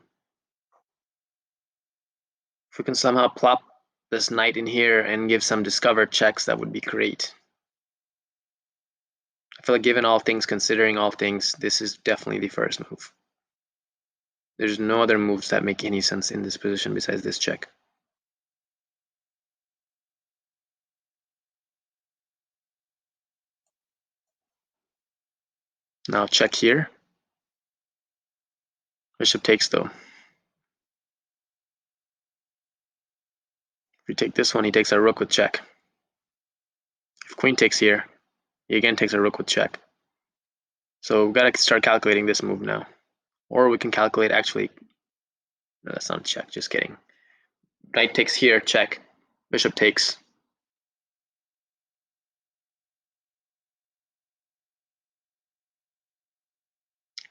If we can somehow plop this knight in here and give some discovered checks, that would be great. I feel like given all things, considering all things, this is definitely the first move. There's no other moves that make any sense in this position besides this check. Now check here. Bishop takes though. If we take this one, he takes our rook with check. If queen takes here, he again takes a rook with check. So we've got to start calculating this move now. Or we can calculate actually, no, that's not a check, just kidding. Knight takes here, check. Bishop takes.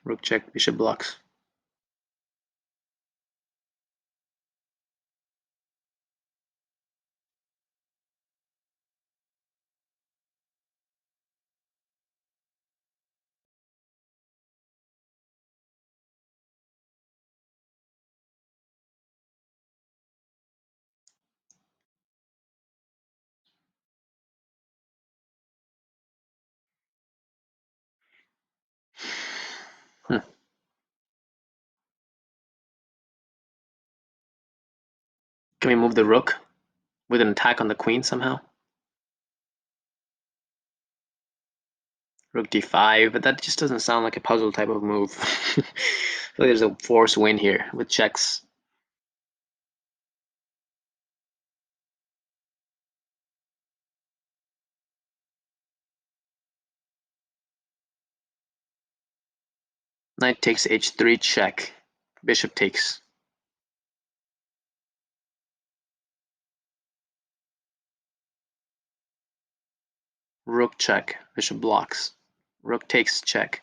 Rook check, bishop blocks. Can we move the rook with an attack on the queen somehow? Rook d5, but that just doesn't sound like a puzzle type of move. I feel like there's a forced win here with checks. Knight takes h3, check. Bishop takes. Rook check, bishop blocks. Rook takes, check.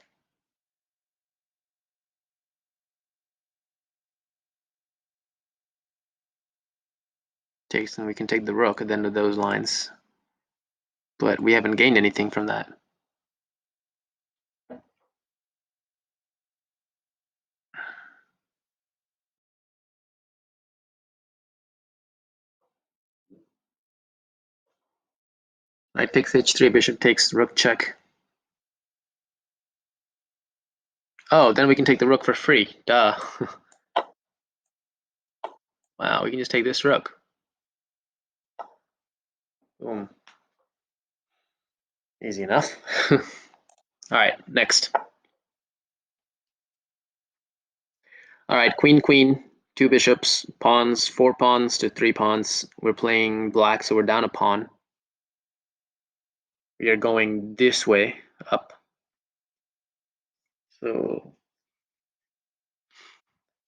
takes, and we can take the rook at the end of those lines. But we haven't gained anything from that. Knight takes h3, bishop takes rook check. Oh, then we can take the rook for free. Duh. Wow, we can just take this rook. Boom. Easy enough. All right, next. All right, queen, queen, 2 bishops, pawns, 4 pawns to 3 pawns. We're playing black, so we're down a pawn. We are going this way, up. So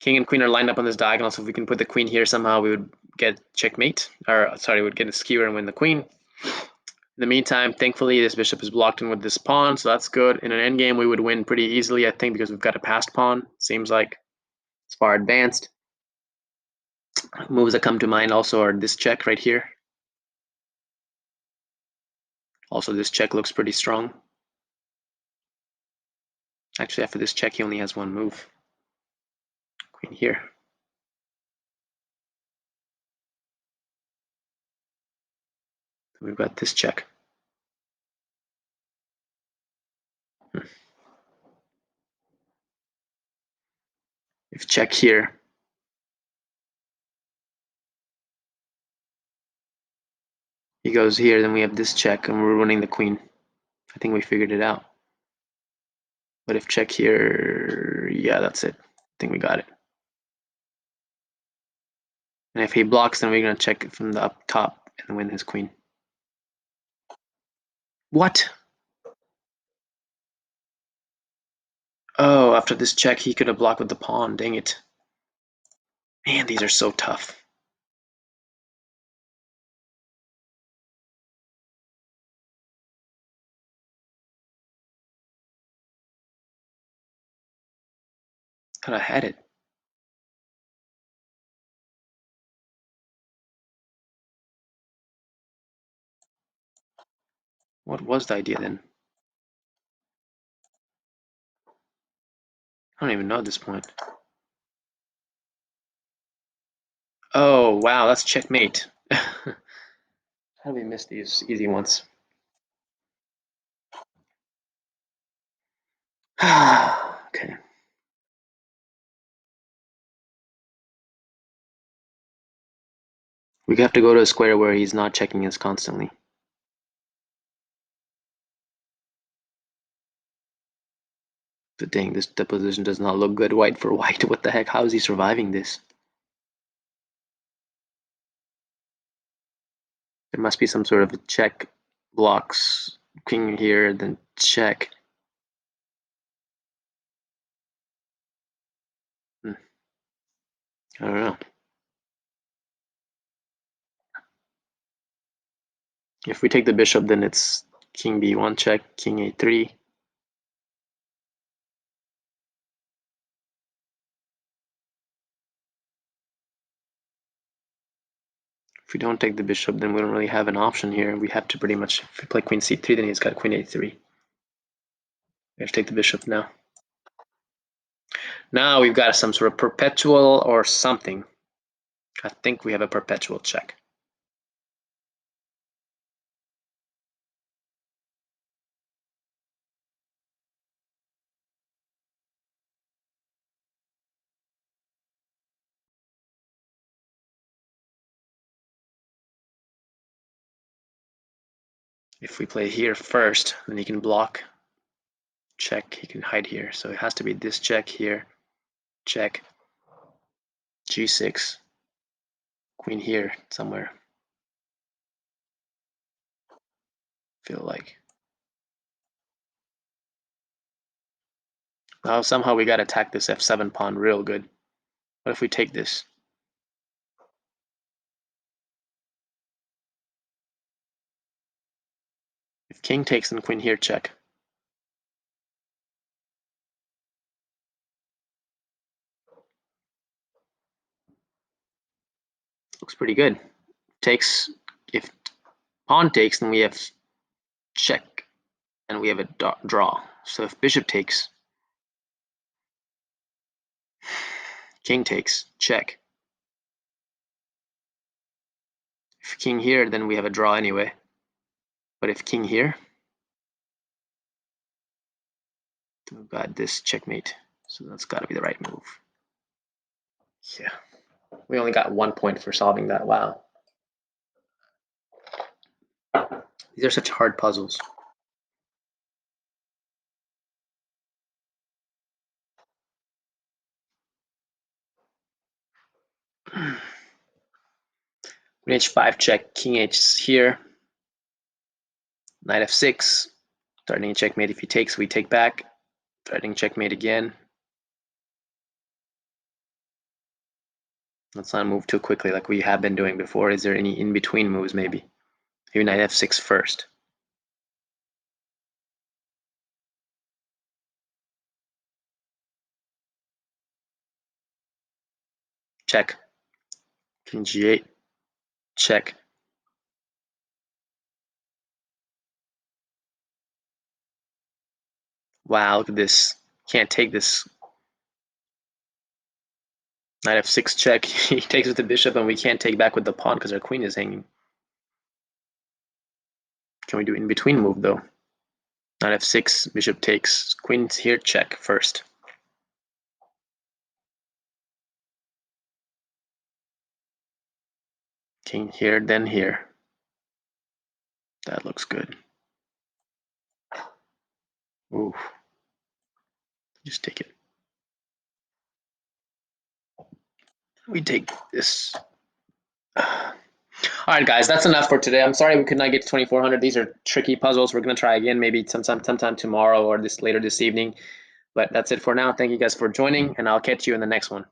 king and queen are lined up on this diagonal, so if we can put the queen here somehow, we would get checkmate. Or, sorry, we'd get a skewer and win the queen. In the meantime, thankfully, this bishop is blocked in with this pawn, so that's good. In an endgame, we would win pretty easily, I think, because we've got a passed pawn. Seems like it's far advanced. Moves that come to mind also are this check right here. Also, this check looks pretty strong. Actually, after this check, he only has 1 move. Queen here. We've got this check. If check here, he goes here, then we have this check, and we're running the queen. I think we figured it out. But if check here, yeah, that's it. I think we got it. And if he blocks, then we're going to check it from the up top and win his queen. What? Oh, after this check, he could have blocked with the pawn. Dang it. Man, these are so tough. Could have had it. What was the idea then? I don't even know at this point. Oh, wow, that's checkmate. How do we miss these easy ones? Okay. We have to go to a square where he's not checking us constantly. But dang, this deposition does not look good. White for white. What the heck? How is he surviving this? There must be some sort of a check blocks king here, then check. I don't know. If we take the bishop, then it's king b1 check, king a3. If we don't take the bishop, then we don't really have an option here. We have to pretty much, if we play queen c3, then he's got queen a3. We have to take the bishop now. Now we've got some sort of perpetual or something. I think we have a perpetual check. If we play here first, then he can block. Check, he can hide here. So it has to be this check here. Check. G6. Queen here somewhere. Feel like. Now somehow we gotta attack this f7 pawn real good. What if we take this? If king takes, then queen here check. Looks pretty good. takes, if pawn takes, then we have check, and we have a draw. So if bishop takes, king takes, check. If king here, then we have a draw anyway. But if king here, we've got this checkmate. So that's got to be the right move. Yeah, we only got 1 point for solving that. Wow. These are such hard puzzles. Queen h5 check, king h here, knight f6, threatening checkmate. If he takes, we take back, threatening checkmate again. Let's not move too quickly like we have been doing before. Is there any in-between moves maybe? Maybe knight f6 first. Check. King g8, check. Wow, look at this. Can't take this. Knight f6 check. He takes with the bishop, and we can't take back with the pawn because our queen is hanging. Can we do in-between move though? Knight f6, bishop takes, queen's here, check first. King here, then here. That looks good. Ooh. Just take it. We take this. All right, guys, that's enough for today. I'm sorry we could not get to 2400. These are tricky puzzles. We're going to try again maybe sometime tomorrow or later this evening. But that's it for now. Thank you guys for joining, and I'll catch you in the next one.